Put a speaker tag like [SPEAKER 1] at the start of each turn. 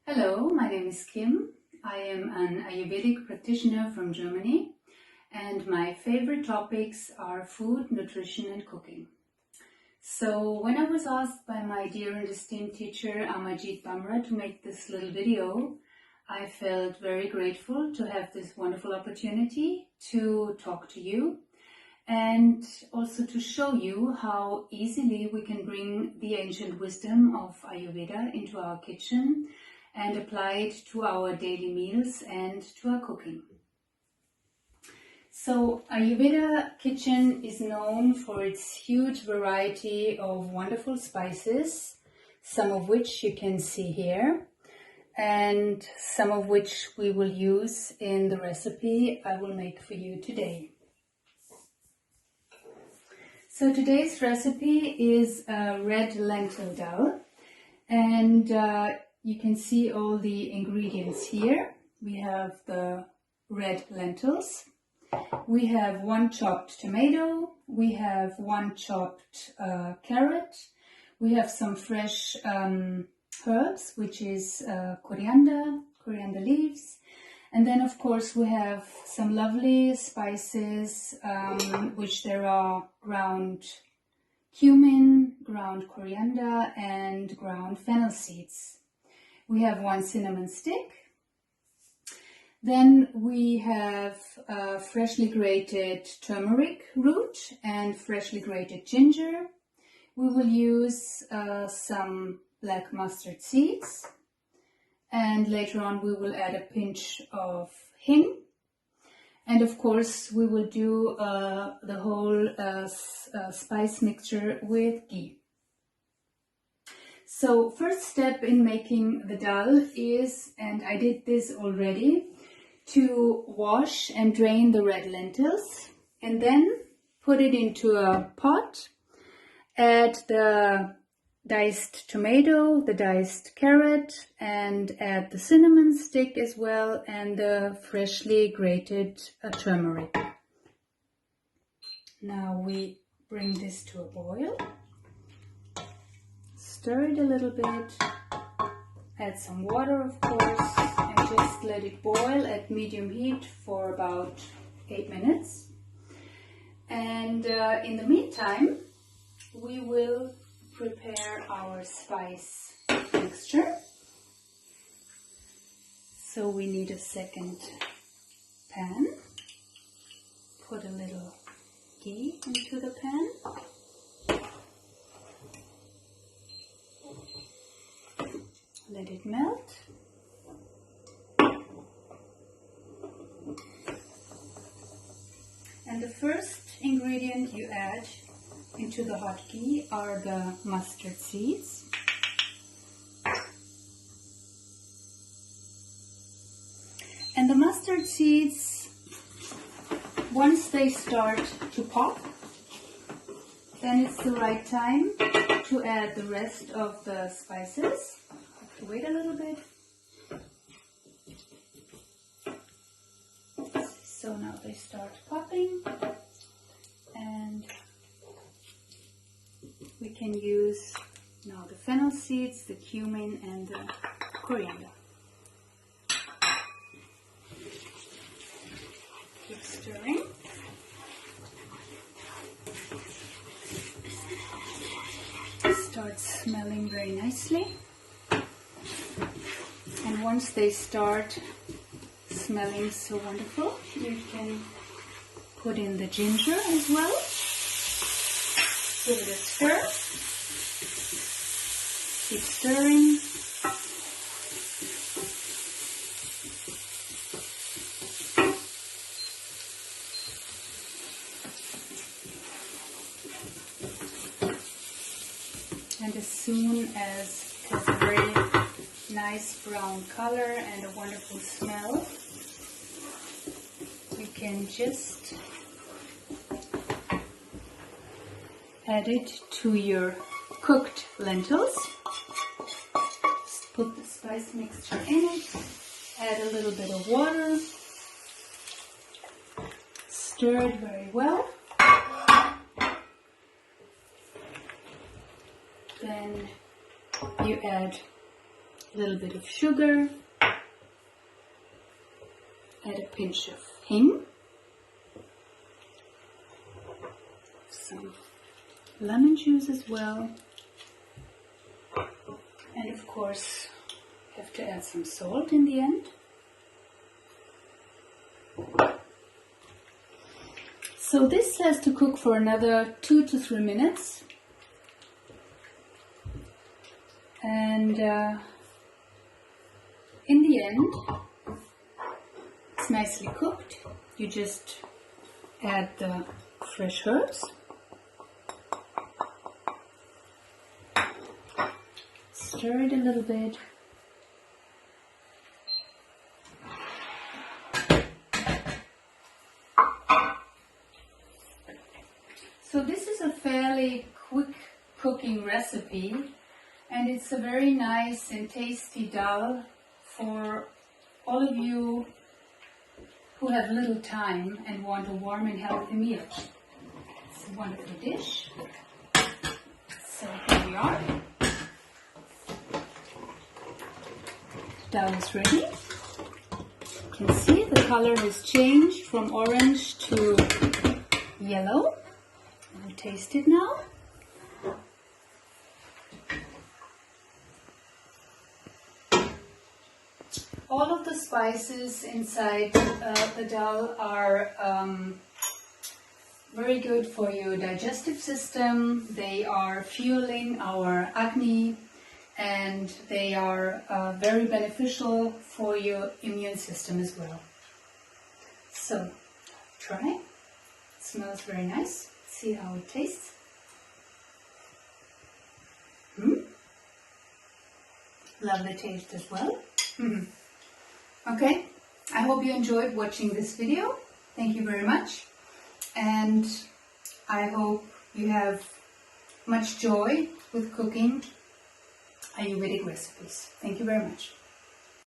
[SPEAKER 1] Hello, my name is Kim. I am an Ayurvedic practitioner from Germany, and my favorite topics are food, nutrition and cooking. So when I was asked by my dear and esteemed teacher Amarjeet Bhamra to make this little video, I felt very grateful to have this wonderful opportunity to talk to you and also to show you how easily we can bring the ancient wisdom of Ayurveda into our kitchen and apply it to our daily meals and to our cooking. So Ayurveda kitchen is known for its huge variety of wonderful spices, some of which you can see here, and some of which we will use in the recipe I will make for you today. So today's recipe is a red lentil dal, and you can see all the ingredients here. We have the red lentils, we have 1 chopped tomato, we have 1 chopped carrot, we have some fresh herbs, which is coriander leaves, and then of course we have some lovely spices, which there are ground cumin, ground coriander and ground fennel seeds. We have 1 cinnamon stick. Then we have freshly grated turmeric root and freshly grated ginger. We will use some black mustard seeds, and later on we will add a pinch of hing. And of course we will do the whole spice mixture with ghee. So first step in making the dal is, and I did this already, to wash and drain the red lentils and then put it into a pot, add the diced tomato, the diced carrot, and add the cinnamon stick as well and the freshly grated turmeric. Now we bring this to a boil. Stir it a little bit, add some water of course, and just let it boil at medium heat for about 8 minutes. And in the meantime, we will prepare our spice mixture. So we need a second pan. Put a little ghee into the pan. Let it melt. And the first ingredient you add into the hot ghee are the mustard seeds. And the mustard seeds, once they start to pop, then it's the right time to add the rest of the spices. Wait a little bit. So now they start popping, and we can use now the fennel seeds, the cumin and the coriander. Keep stirring. Start smelling very nicely. And once they start smelling so wonderful, you can put in the ginger as well. Give it a stir. Keep stirring. And as soon as it has a very nice brown color and a wonderful smell, we can just add it to your cooked lentils. Just put the spice mixture in it, add a little bit of water, stir it very well. Then you add a little bit of sugar, add a pinch of hing, some lemon juice as well, and of course have to add some salt in the end. So this has to cook for another 2 to 3 minutes, and in the end it's nicely cooked. You just add the fresh herbs, stir it a little bit, so this is a fairly quick cooking recipe, and it's a very nice and tasty dal for all of you who have little time and want a warm and healthy meal. It's a wonderful dish. So here we are. Dal is ready. You can see the color has changed from orange to yellow. I'll taste it now. All of the spices inside the dal are very good for your digestive system. They are fueling our Agni, and they are very beneficial for your immune system as well. So, try. It smells very nice. See how it tastes. Lovely taste as well. Okay, I hope you enjoyed watching this video. Thank you very much, and I hope you have much joy with cooking Ayurvedic recipes. Thank you very much.